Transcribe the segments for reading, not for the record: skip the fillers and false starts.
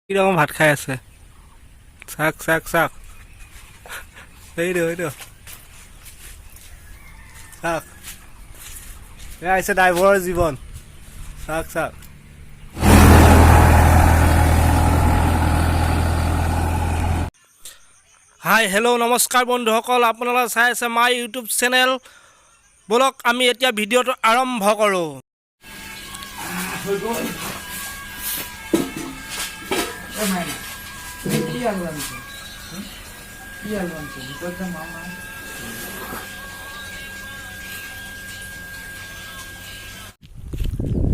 কিরকম ভাত খাই আছে চাক চাক চাক এইটো চাক এয়া আহিছে ড্ৰাইভাৰৰ জীৱন চাক চাক হাই হেল্ল' নমস্কাৰ বন্ধুসকল আপোনালোকে চাই আছে মাই ইউটিউব চেনেল বলক আমি এতিয়া ভিডিঅ'টো আৰম্ভ কৰোঁ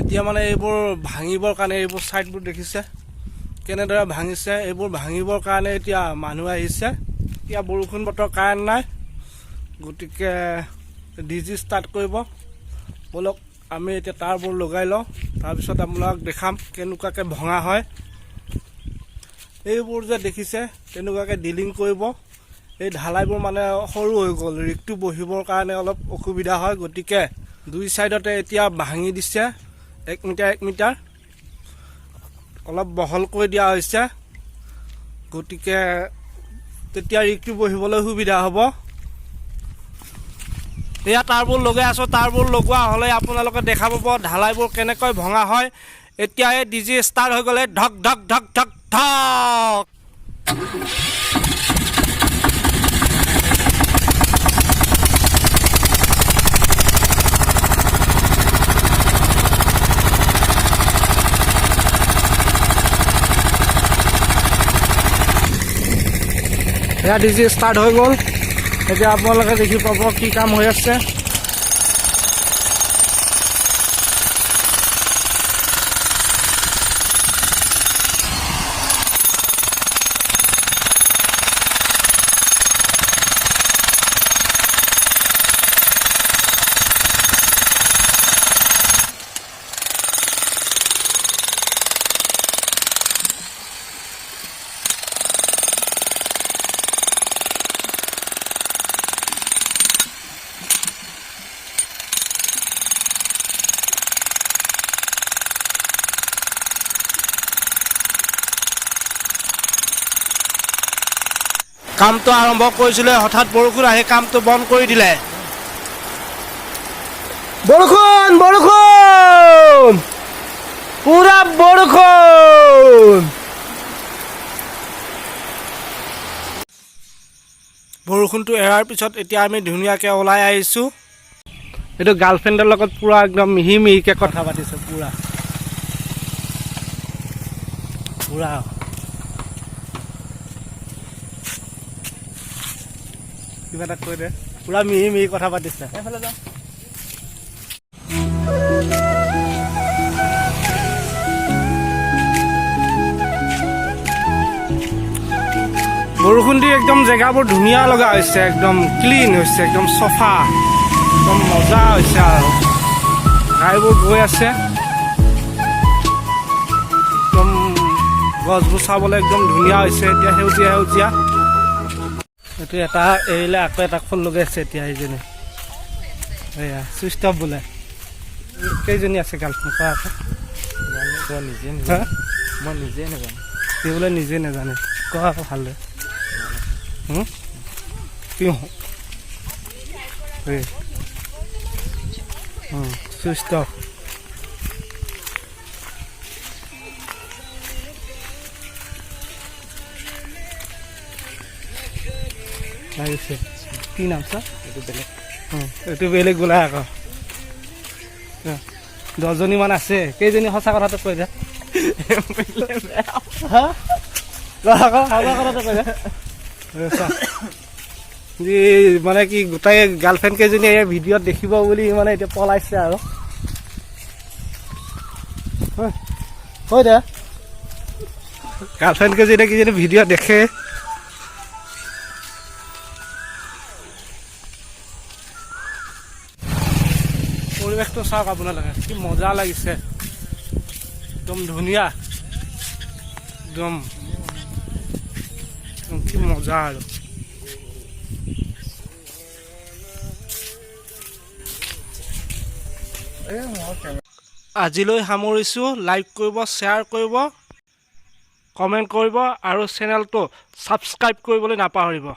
এতিয়া মানে এইবোৰ ভাঙিবৰ কাৰণে এইবোৰ ছাইডবোৰ দেখিছে কেনেদৰে ভাঙিছে এইবোৰ ভাঙিবৰ কাৰণে এতিয়া মানুহ আহিছে এতিয়া বৰষুণ বতৰ কাৰেণ্ট নাই গতিকে ডিজি ষ্টাৰ্ট কৰিব বলক আমি এতিয়া তাৰবোৰ লগাই লওঁ তাৰপিছত আপোনালোকক দেখাম কেনেকুৱাকৈ ভঙা হয় এইবোৰ যে দেখিছে তেনেকুৱাকৈ ডিলিং কৰিব এই ঢালাইবোৰ মানে সৰু হৈ গ'ল ৰিকটো বহিবৰ কাৰণে অলপ অসুবিধা হয় গতিকে দুই চাইডতে এতিয়া ভাঙি দিছে 1 মিটাৰ অলপ বহল কৰি দিয়া হৈছে গতিকে তেতিয়া ৰিকটো বহিবলৈ সুবিধা হ'ব এয়া তাৰবোৰ লগাই আছো তাৰবোৰ লগোৱা হ'লে আপোনালোকে দেখা পাব ঢালাইবোৰ কেনেকৈ ভঙা হয় এতিয়া এই ডিজি ষ্টাৰ্ট হৈ গ'লে ধক ধক ধক ধক ধক এয়া ডিজি ষ্টাৰ্ট হৈ গ'ল এতিয়া আপোনালোকে দেখি পাব কি কাম হৈ আছে কামটো আৰম্ভ কৰিছিলে হঠাৎ বৰষুণ আহি কামটো বন্ধ কৰি দিলে বৰষুণ বৰষুণ পুৰা বৰষুণ বৰষুণটো এৰাৰ পিছত এতিয়া আমি ধুনীয়াকৈ ওলাই আহিছোঁ এইটো গাৰ্লফ্ৰেণ্ডৰ লগত পুৰা একদম মিহি মিহিকৈ কথা পাতিছোঁ পুৰা পুৰা কিবা এটা কৈ দে পুৰা মিহি মিহি কথা পাতিছে এইফালে যাওঁ বৰষুণ দি একদম জেগাবোৰ ধুনীয়া লগা হৈছে একদম ক্লিন হৈছে একদম চফা একদম মজা হৈছে আৰু গাড়ীবোৰ গৈ আছে একদম গছবোৰ চাবলৈ একদম ধুনীয়া হৈছে এতিয়া সেউজীয়া সেউজীয়া এইটো এটা এৰিলে আকৌ এটা খোল লগাইছে এতিয়া এইজনী এয়া চুইচ অফ বোলে কেইজনী আছে গাৰ্লফ্ৰেণ্ড কোৱা আকৌ মই নিজে নাজানো সি বোলে নিজে নাজানে কোৱা আকৌ ভালদৰে কিয় চুইচ অফ লাগিছে কি নাম ছাৰ এইটো বেলেগ বোলে আকৌ 10জনীমান আছে কেইজনী সঁচা কথাটো কৈ দে কথাটো কৈ দে মানে কি গোটাই গাৰ্লফ্ৰেণ্ড কেইজনী এই ভিডিঅ'ত দেখিব বুলি মানে এতিয়া পলাইছে আৰু কৈ দে গাৰ্লফ্ৰেণ্ড কেইজনী ভিডিঅ' দেখে পৰিৱেশটো চাওক আপোনালোকে কি মজা লাগিছে একদম ধুনীয়া একদম কি মজা আৰু আজিলৈ সামৰিছোঁ লাইক কৰিব শ্বেয়াৰ কৰিব কমেণ্ট কৰিব আৰু চেনেলটো ছাবস্ক্ৰাইব কৰিবলৈ নাপাহৰিব।